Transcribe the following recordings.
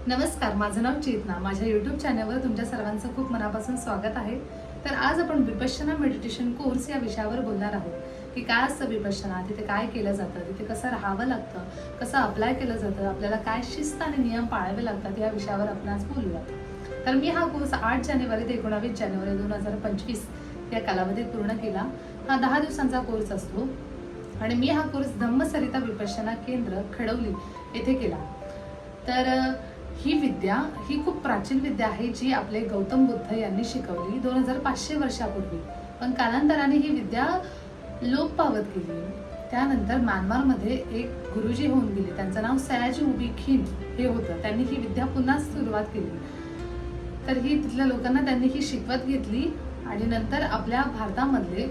नमस्कार, माझं नाव चेतना. माझ्या यूट्यूब चॅनलवर तुमच्या सर्वांचं खूप मनापासून स्वागत आहे. तर आज आपण विपश्यना मेडिटेशन कोर्स या विषयावर बोलणार आहोत की काय असतं विपश्यना, तिथे काय केलं जातं, तिथे कसं राहावं लागतं, कसं अप्लाय केलं जातं, आपल्याला काय शिस्त आणि नियम पाळावे लागतात या विषयावर आपण आज बोलूयात. तर मी हा कोर्स 8 जानेवारी ते 19 जानेवारी 2025 या कालावधीत पूर्ण केला. हा 10 दिवसांचा कोर्स असतो आणि मी हा कोर्स धम्मसरिता विपश्यना केंद्र खडवली येथे केला. तर ही विद्या ही खूप प्राचीन विद्या आहे जी आपले गौतम बुद्ध यांनी शिकवली 2500 वर्षापूर्वी. पण कालांतराने ही विद्या लोप पावत गेली. त्यानंतर म्यानमारमध्ये एक गुरुजी होऊन गेले, त्यांचं नाव सयाजी उबी खिम हे होतं. त्यांनी ही विद्या पुन्हा सुरुवात केली. तर ही तिथल्या लोकांना त्यांनी ही शिकवत घेतली आणि नंतर आपल्या भारतामधले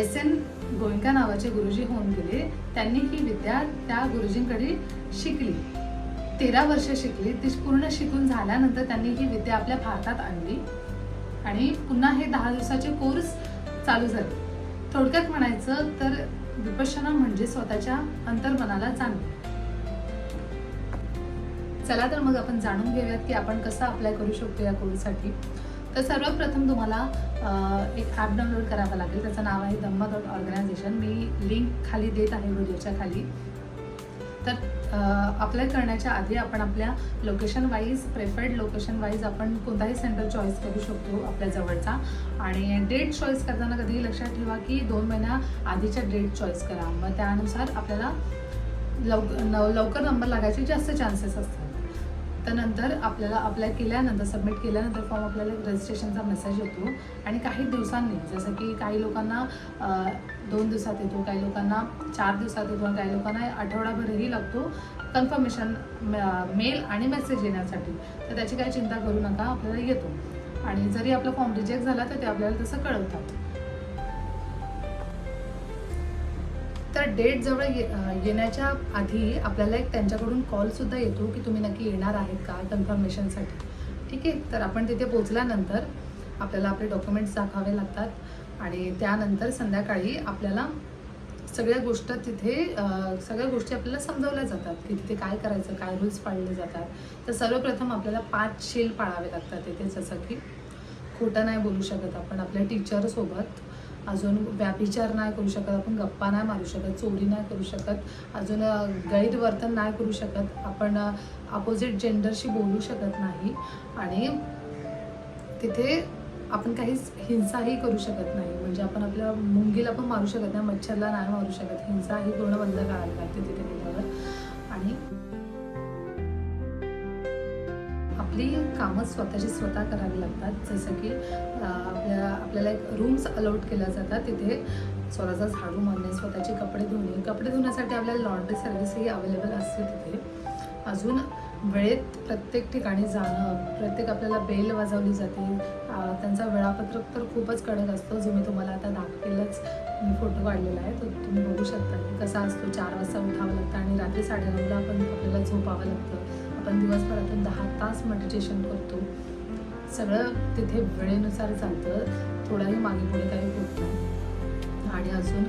SN गोयंका नावाचे गुरुजी होऊन गेले. त्यांनी ही विद्या त्या गुरुजींकडे शिकली. 13 वर्ष शिकली. ती पूर्ण शिकून झाल्यानंतर त्यांनी ही विद्या आपल्या भारतात आणली आणि पुन्हा हे 10 दिवसाचे कोर्स चालू झाले. थोडक्यात म्हणायचं तर विपश्यना म्हणजे स्वतःच्या अंतर्मनाला जाणणे. चला तर मग आपण जाणून घेऊयात की आपण कसं अप्लाय करू शकतो या कोर्ससाठी. तर सर्वप्रथम तुम्हाला एक ॲप डाउनलोड करावं लागेल. त्याचं नाव आहे धम्म.ऑर्गनायझेशन. मी लिंक खाली देत आहे व्हिडिओच्या खाली. तर अप्लाय करण्याच्या आधी आपण आपल्या location wise, preferred location wise आपण कोणताही सेंटर चॉईस करू शकतो आपल्या जवळचा. आणि डेट चॉईस करताना कधीही लक्षात ठेवा की 2 महिन्या आधीच्या डेट चॉईस करा. मग त्यानुसार आपल्याला लवकर नंबर लागायचे जास्त चान्सेस असतात. त्यानंतर आपल्याला अप्लाय केल्यानंतर, सबमिट केल्यानंतर फॉर्म आपल्याला रजिस्ट्रेशनचा मेसेज येतो आणि काही दिवसांनी, जसं की काही लोकांना 2 दिवसात येतो, काही लोकांना 4 दिवसात येतो आणि काही लोकांना आठवडाभरही लागतो कन्फर्मेशन मेल आणि मेसेज येण्यासाठी. तर त्याची काही चिंता करू नका, आपल्याला येतो. आणि जरी आपला फॉर्म रिजेक्ट झाला तर ते आपल्याला तसं कळवतात. तर डेट जवळ येण्याच्या आधी आपल्याला एक त्यांच्याकडून कॉलसुद्धा येतो की तुम्ही नक्की येणार आहेत का कन्फर्मेशनसाठी. ठीक आहे. तर आपण तिथे पोचल्यानंतर आपल्याला आपले डॉक्युमेंट्स दाखवावे लागतात आणि त्यानंतर संध्याकाळी आपल्याला सगळ्या गोष्टी आपल्याला समजवल्या जातात की तिथे काय करायचं, काय रूल्स पाळले जातात. तर सर्वप्रथम आपल्याला 5 शील पाळावे लागतात तिथे. जसं की खोटं नाही बोलू शकत आपण आपल्या टीचरसोबत, अजून व्याभिचार नाही करू शकत आपण, गप्पा नाही मारू शकत, चोरी नाही करू शकत, अजून गैरवर्तन नाही करू शकत आपण, अपोजिट जेंडरशी बोलू शकत नाही आणि तिथे आपण काहीच हिंसाही करू शकत नाही. म्हणजे आपण आपल्या मुंगीला पण मारू शकत नाही, मच्छरला नाही मारू शकत. हिंसा ही पूर्ण बंद करावी लागते तिथे गेल्यावर. आणि आपली कामं स्वतः करावी लागतात. जसं की आपल्याला एक रूम्स अलॉट केल्या जातात. तिथे स्वतःचा झाडू मारणे, स्वतःचे कपडे धुण्यासाठी आपल्याला लॉन्ड्री सर्व्हिसही अवेलेबल असते तिथे. अजून वेळेत प्रत्येक ठिकाणी जाणं, आपल्याला बेल वाजवली जाते. त्यांचा वेळापत्रक तर खूपच कडक असतो, जो मी तुम्हाला आता दाखवेलच. मी फोटो काढलेला आहे, तो तुम्ही बघू शकता की कसा असतो. 4 वाजता उठावं लागतं आणि रात्री 9:30ला आपल्याला झोपावं लागतं. आपण दिवसभरातून 10 तास मेडिटेशन करतो. सगळं तिथे वेळेनुसार चालतं, थोडाही मागे पुढे काही होत नाही. आणि अजून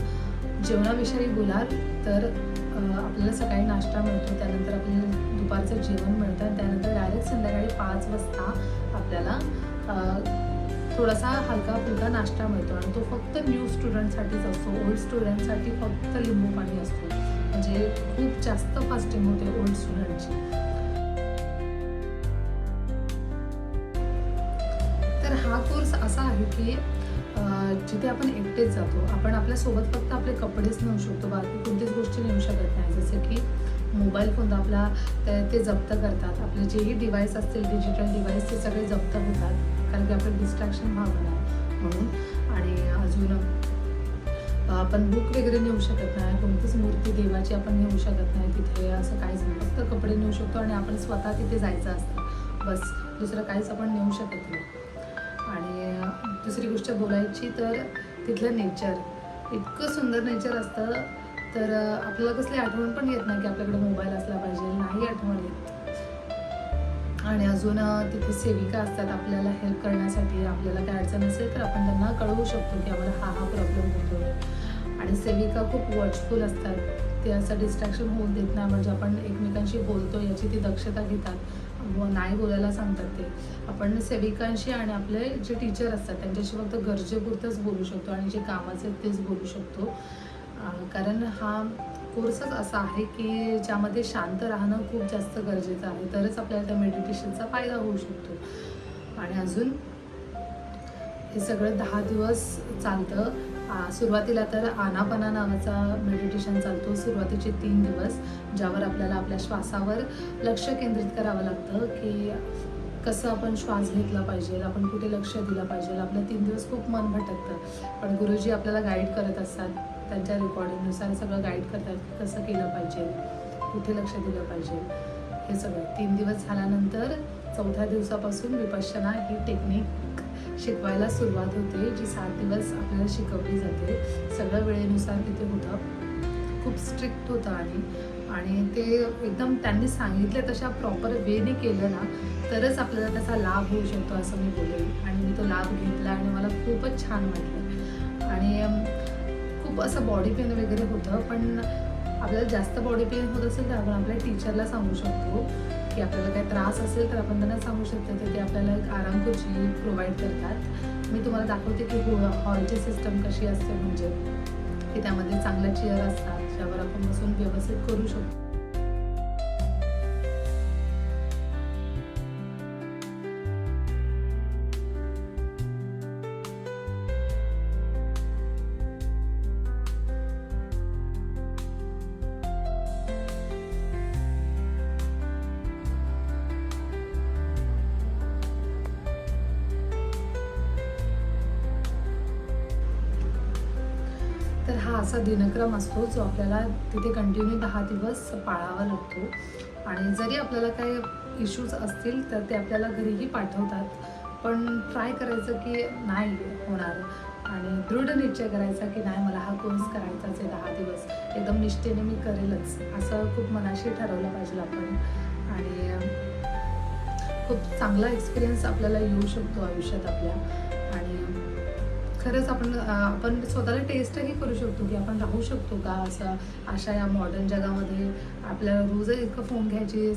जेवणाविषयी बोलाल तर आपल्याला सकाळी नाश्ता मिळतो, त्यानंतर आपल्याला दुपारचं जेवण मिळतं आणि त्यानंतर डायरेक्ट संध्याकाळी 5 वाजता आपल्याला थोडासा हलका फुलका नाश्ता मिळतो आणि तो फक्त न्यू स्टुडंटसाठीच असतो. ओल्ड स्टुडंटसाठी फक्त लिंबू पाणी असतो. म्हणजे खूप जास्त फास्टिंग होते ओल्ड स्टुडंटची. तर हा कोर्स असा आहे की जिथे आपण एकटेच जातो. आपण आपल्यासोबत फक्त आपले कपडेच नेऊ शकतो, बाकी कोणतीच गोष्टी नेऊ शकत नाही. जसं की मोबाईल फोन आपला ते जप्त करतात. आपले जेही डिव्हाइस असतील, डिजिटल डिव्हाइस, ते सगळे जप्त होतात, कारण की आपलं डिस्ट्रॅक्शन व्हावं नाही म्हणून. आणि अजून आपण बुक वगैरे नेऊ शकत नाही, कोणतीच मूर्ती देवाची आपण नेऊ शकत नाही तिथे, असं काहीच नाही. फक्त कपडे नेऊ शकतो आणि आपण स्वतः तिथे जायचं असतं, बस. दुसरं काहीच आपण नेऊ शकत नाही. आणि दुसरी गोष्ट बोलायची तर तिथलं नेचर इतकं सुंदर नेचर असतं. तर आपल्याला कसली आठवण पण येत नाही की आपल्याकडे मोबाईल असला पाहिजे, नाही आठवण येत. आणि अजून तिथे सेविका असतात आपल्याला हेल्प करण्यासाठी. आपल्याला काय अडचण असेल तर आपण त्यांना कळवू शकतो की आम्हाला हा प्रॉब्लेम होतो. आणि सेविका खूप वॉचफुल असतात, ते असं डिस्ट्रॅक्शन होऊन देत नाही. म्हणजे आपण एकमेकांशी बोलतो याची ती दक्षता घेतात, नाही बोलायला सांगतात. ते आपण सेविकांशी आणि आपले जे टीचर असतात त्यांच्याशी फक्त गरजेपुरतंच बोलू शकतो आणि जे कामाचे तेच बोलू शकतो. कारण हा कोर्सच असा आहे की ज्यामध्ये शांत राहणं खूप जास्त गरजेचं आहे, तरच आपल्याला त्या मेडिटेशनचा फायदा होऊ शकतो. आणि अजून हे सगळं 10 दिवस चालतं. सुरुवातीला तर आनापाना नावाचा मेडिटेशन चालतो, सुरुवातीचे 3 दिवस, ज्यावर आपल्याला आपल्या श्वासावर लक्ष केंद्रित करावं लागतं की कसं आपण श्वास घेतला पाहिजे, आपण कुठे लक्ष दिलं पाहिजे. आपलं 3 दिवस खूप मन भटकतं, पण गुरुजी आपल्याला गाईड करत असतात, त्यांच्या रेकॉर्डिंगनुसार सगळं गाईड करतात की कसं केलं पाहिजे, कुठे लक्ष दिलं पाहिजे. हे सगळं 3 दिवस झाल्यानंतर 4थ्या दिवसापासून विपश्यना ही टेक्निक शिकवायला सुरुवात होते, जी 7 दिवस आपल्याला शिकवली जाते. सगळं वेळेनुसार तिथे होतं, खूप स्ट्रिक्ट होतं आणि ते एकदम त्यांनी सांगितले तशा प्रॉपर वेने केलं ना तरच आपल्याला त्याचा लाभ होऊ शकतो असं मी बोलेन. आणि मी तो लाभ घेतला आणि मला खूपच छान वाटलं. आणि खूप असं बॉडी पेन वगैरे होतं, पण आपल्याला जास्त बॉडी पेन होत असेल तर आपण आपल्या टीचरला सांगू शकतो की आपल्याला काही त्रास असेल तर आपण त्यांना सांगू शकतो, तर ते आपल्याला एक आराम खुर्ची प्रोव्हाइड करतात. मी तुम्हाला दाखवते की हॉलची सिस्टम कशी असते, म्हणजे की त्यामध्ये चांगल्या चेअर असतात ज्यावर आपण बसून व्यवस्थित करू शकतो. तर हा असा दिनक्रम असतो जो आपल्याला तिथे कंटिन्यू 10 दिवस पाळावा लागतो. आणि जरी आपल्याला काही इश्यूज असतील तर ते आपल्याला घरीही पाठवतात, पण ट्राय करायचं की नाही होणार आणि दृढ निश्चय करायचा की नाही, मला हा कोर्स करायचाच आहे 10 दिवस, एकदम निष्ठेने मी करेलच, असं खूप मनाशी ठरवलं पाहिजे आपण. आणि खूप चांगला एक्सपिरियन्स आपल्याला येऊ शकतो आयुष्यात आपल्या. आणि खरंच आपण स्वतःला टेस्टही करू शकतो की आपण राहू शकतो का असं अशा या मॉडर्न जगामध्ये. आपल्याला रोजच इतकं फोन घ्यायची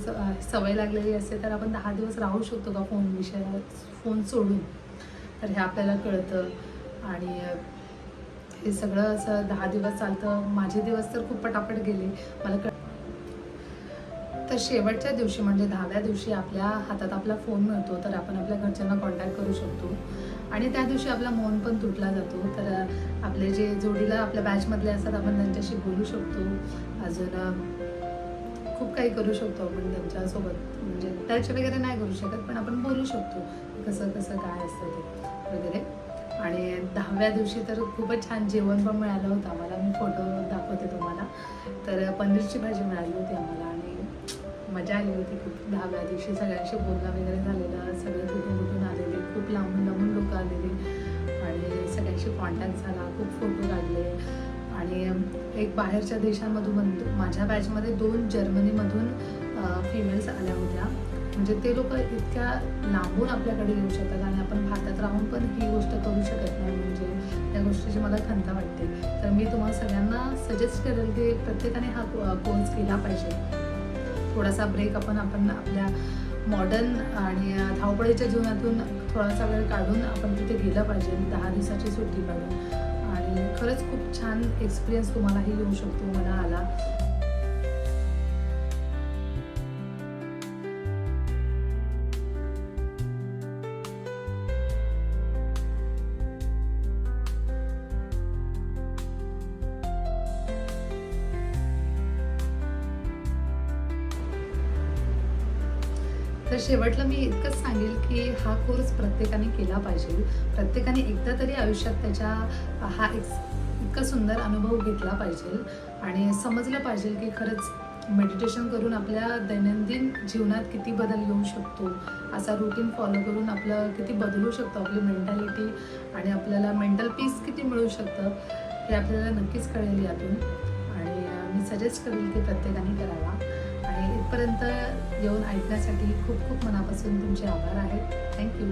सवय लागलेली असते, तर आपण 10 दिवस राहू शकतो का फोन सोडून. तर हे आपल्याला कळतं. आणि हे सगळं असं 10 दिवस चालतं. माझे दिवस तर खूप पटापट गेले मला तर शेवटच्या दिवशी म्हणजे 10व्या दिवशी आपल्या हातात आपला फोन मिळतो, तर आपण आपल्या घरच्यांना कॉन्टॅक्ट करू शकतो. आणि त्या दिवशी आपला मौन पण तुटला जातो, तर आपले जे जोडीला आपल्या बॅचमधले असतात आपण त्यांच्याशी बोलू शकतो. अजून खूप काही करू शकतो आपण त्यांच्यासोबत, म्हणजे टच वगैरे नाही करू शकत, पण आपण बोलू शकतो कसं कसं काय असतं ते वगैरे. आणि 10व्या दिवशी तर खूपच छान जेवण पण मिळालं होतं आम्हाला. मी फोटो दाखवते तुम्हाला. तर पनीरची भाजी मिळाली होती आम्हाला आणि मजा आली होती खूप. 10व्या दिवशी सगळ्यांशी बोलणं वगैरे झालेलं, सगळे कुठून कुठून आलेले, खूप लांबून लांबून लोक आलेले आणि सगळ्यांशी कॉन्टॅक्ट झाला, खूप फोटो काढले. आणि एक बाहेरच्या देशांमधून माझ्या बॅचमध्ये 2 जर्मनीमधून फिमेल्स आल्या होत्या. म्हणजे ते लोक इतक्या लांबून आपल्याकडे येऊ शकतात आणि आपण भारतात राहून पण ही गोष्ट करू शकत नाही, म्हणजे त्या गोष्टीची मला खंत वाटते. तर मी तुम्हाला सगळ्यांना सजेस्ट करेल की प्रत्येकाने हा कोर्स केला पाहिजे. थोडासा ब्रेक आपण आपल्या मॉडर्न आणि धावपळीच्या जीवनातून थोडासा वेळ काढून आपण तिथे गेलं पाहिजे, 10 दिवसाची सुट्टी काढून. आणि खरंच खूप छान एक्सपिरियन्स तुम्हालाही येऊ शकतो, मला आला. तर शेवटला मी इतकंच सांगेल की हा कोर्स प्रत्येकाने केला पाहिजे. प्रत्येकाने एकदा तरी आयुष्यात त्याच्या हा इतका सुंदर अनुभव घेतला पाहिजे आणि समजलं पाहिजे की खरंच मेडिटेशन करून आपल्या दैनंदिन जीवनात किती बदल येऊ शकतो, असा रुटीन फॉलो करून आपलं किती बदलू शकतो आपली मेंटॅलिटी आणि आपल्याला मेंटल पीस किती मिळू शकतं हे आपल्याला नक्कीच कळेल यातून. आणि मी सजेस्ट करेल की प्रत्येकाने करावा. आणि इथपर्यंत येऊन ऐकण्यासाठी खूप खूप मनापासून तुमचे आभार आहेत. थँक्यू.